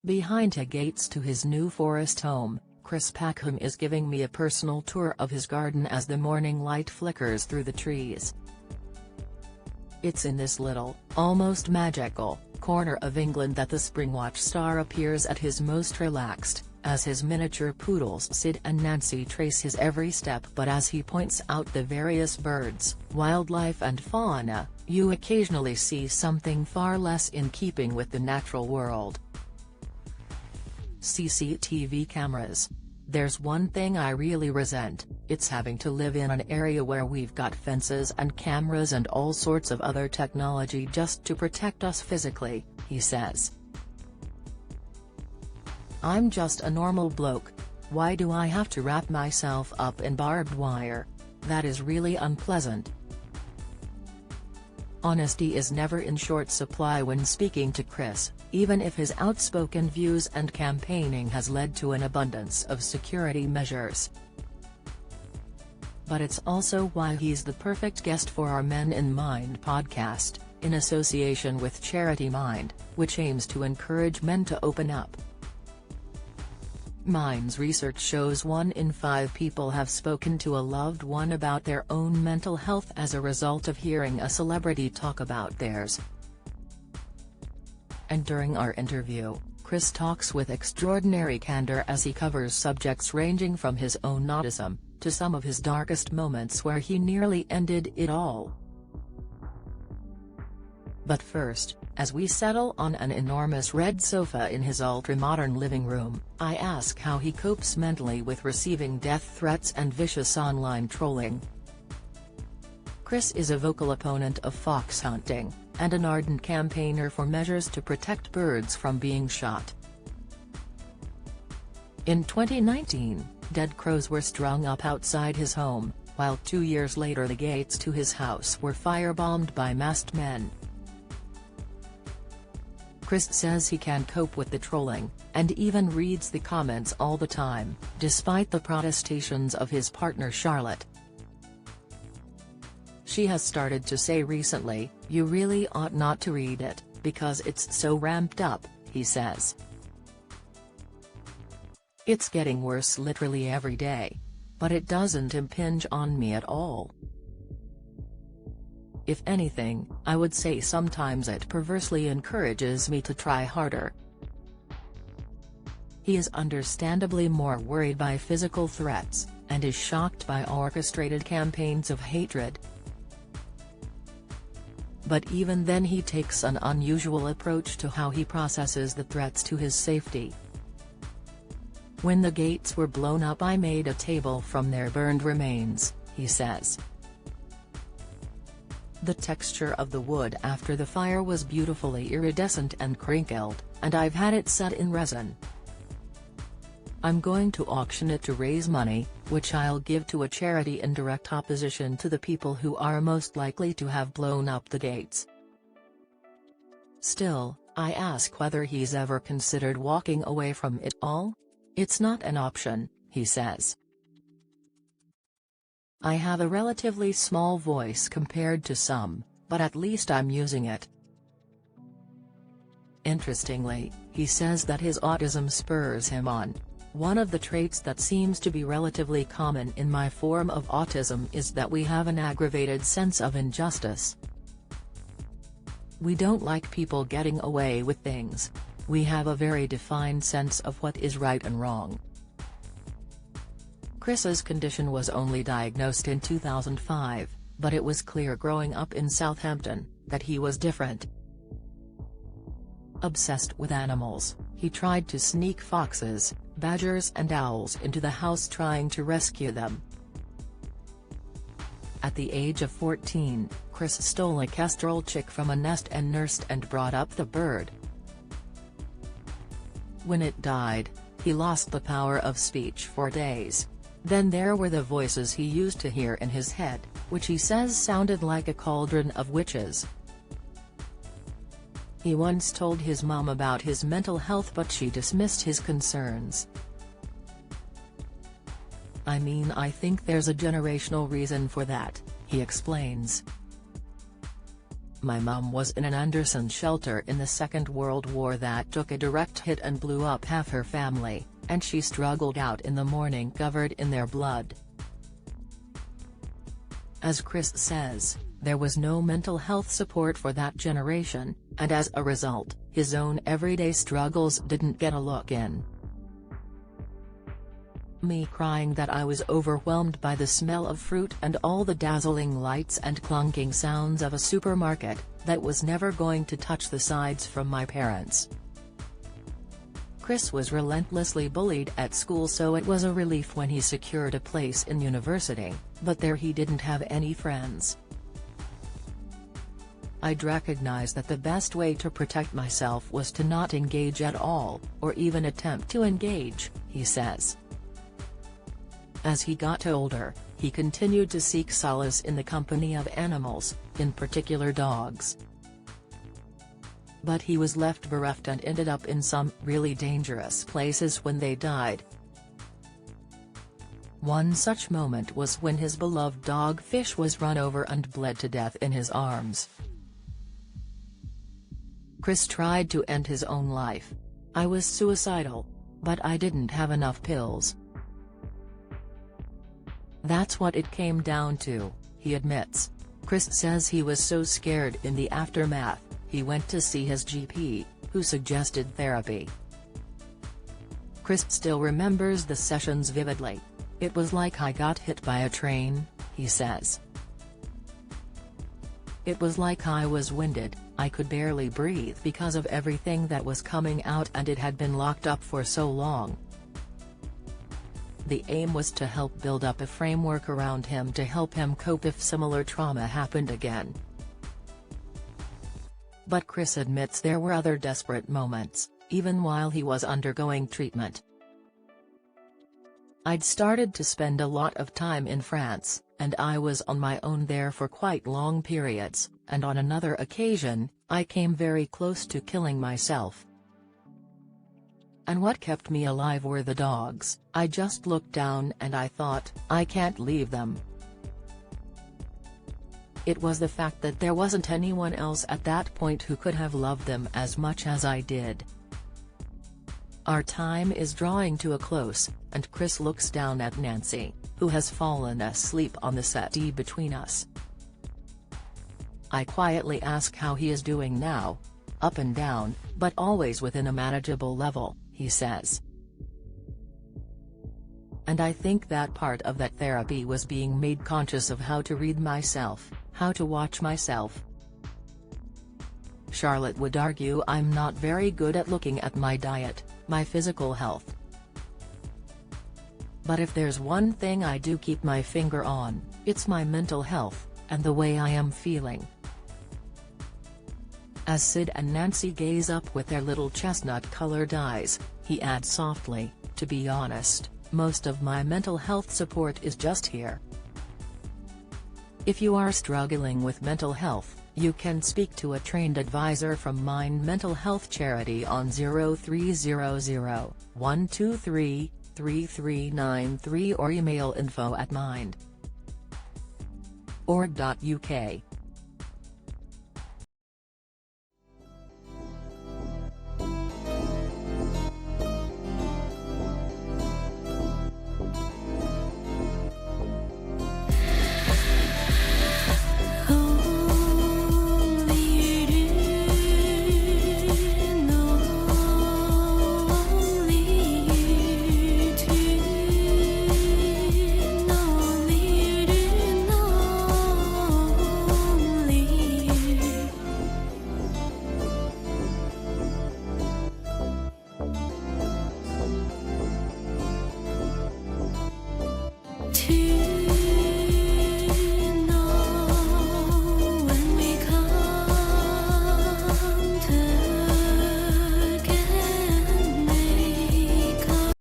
Behind the gates to his new forest home, Chris Packham is giving me a personal tour of his garden as the morning light flickers through the trees. It's in this little, almost magical, corner of England that the Springwatch star appears at his most relaxed, as his miniature poodles Sid and Nancy trace his every step. But as he points out the various birds, wildlife and fauna, you occasionally see something far less in keeping with the natural world. CCTV cameras. There's one thing I really resent, it's having to live in an area where we've got fences and cameras and all sorts of other technology just to protect us physically, he says. I'm just a normal bloke. Why do I have to wrap myself up in barbed wire? That is really unpleasant. Honesty is never in short supply when speaking to Chris, even if his outspoken views and campaigning has led to an abundance of security measures. But it's also why he's the perfect guest for our Men in Mind podcast, in association with Charity Mind, which aims to encourage men to open up. Mind's research shows 1 in 5 people have spoken to a loved one about their own mental health as a result of hearing a celebrity talk about theirs. And during our interview, Chris talks with extraordinary candor as he covers subjects ranging from his own autism, to some of his darkest moments where he nearly ended it all. But first, as we settle on an enormous red sofa in his ultra-modern living room, I ask how he copes mentally with receiving death threats and vicious online trolling. Chris is a vocal opponent of fox hunting, and an ardent campaigner for measures to protect birds from being shot. In 2019, dead crows were strung up outside his home, while 2 years later the gates to his house were firebombed by masked men. Chris says he can cope with the trolling, and even reads the comments all the time, despite the protestations of his partner Charlotte. She has started to say recently, "You really ought not to read it, because it's so ramped up," he says. "It's getting worse literally every day. But it doesn't impinge on me at all. If anything, I would say sometimes it perversely encourages me to try harder." He is understandably more worried by physical threats, and is shocked by orchestrated campaigns of hatred. But even then he takes an unusual approach to how he processes the threats to his safety. "When the gates were blown up, I made a table from their burned remains," he says. "The texture of the wood after the fire was beautifully iridescent and crinkled, and I've had it set in resin. I'm going to auction it to raise money, which I'll give to a charity in direct opposition to the people who are most likely to have blown up the gates." Still, I ask whether he's ever considered walking away from it all. "It's not an option," he says. "I have a relatively small voice compared to some, but at least I'm using it." Interestingly, he says that his autism spurs him on. "One of the traits that seems to be relatively common in my form of autism is that we have an aggravated sense of injustice. We don't like people getting away with things. We have a very defined sense of what is right and wrong." Chris's condition was only diagnosed in 2005, but it was clear growing up in Southampton, that he was different. Obsessed with animals, he tried to sneak foxes, badgers and owls into the house trying to rescue them. At the age of 14, Chris stole a kestrel chick from a nest and nursed and brought up the bird. When it died, he lost the power of speech for days. Then there were the voices he used to hear in his head, which he says sounded like a cauldron of witches. He once told his mom about his mental health, but she dismissed his concerns. "I mean, I think there's a generational reason for that," he explains. My mum was in an Anderson shelter in the Second World War that took a direct hit and blew up half her family, and she struggled out in the morning covered in their blood. As Chris says, there was no mental health support for that generation, and as a result, his own everyday struggles didn't get a look in. Me crying that I was overwhelmed by the smell of fruit and all the dazzling lights and clunking sounds of a supermarket, that was never going to touch the sides from my parents. Chris was relentlessly bullied at school, so it was a relief when he secured a place in university, but there he didn't have any friends. I'd recognized that the best way to protect myself was to not engage at all, or even attempt to engage, he says. As he got older, he continued to seek solace in the company of animals, in particular dogs. But he was left bereft and ended up in some really dangerous places when they died. One such moment was when his beloved dog Fish was run over and bled to death in his arms. Chris tried to end his own life. I was suicidal, but I didn't have enough pills. That's what it came down to, he admits. Chris says he was so scared in the aftermath, he went to see his GP, who suggested therapy. Chris still remembers the sessions vividly. It was like I got hit by a train, he says. It was like I was winded, I could barely breathe because of everything that was coming out and it had been locked up for so long. The aim was to help build up a framework around him to help him cope if similar trauma happened again. But Chris admits there were other desperate moments, even while he was undergoing treatment. I'd started to spend a lot of time in France, and I was on my own there for quite long periods, and on another occasion, I came very close to killing myself. And what kept me alive were the dogs. I just looked down and I thought, I can't leave them. It was the fact that there wasn't anyone else at that point who could have loved them as much as I did. Our time is drawing to a close, and Chris looks down at Nancy, who has fallen asleep on the settee between us. I quietly ask how he is doing now. Up and down, but always within a manageable level, he says. And I think that part of that therapy was being made conscious of how to read myself, how to watch myself. Charlotte would argue I'm not very good at looking at my diet, my physical health. But if there's one thing I do keep my finger on, it's my mental health, and the way I am feeling. As Sid and Nancy gaze up with their little chestnut-colored eyes, he adds softly, to be honest, most of my mental health support is just here. If you are struggling with mental health, you can speak to a trained advisor from Mind Mental Health Charity on 0300 123 3393 or email info@mind.org.uk.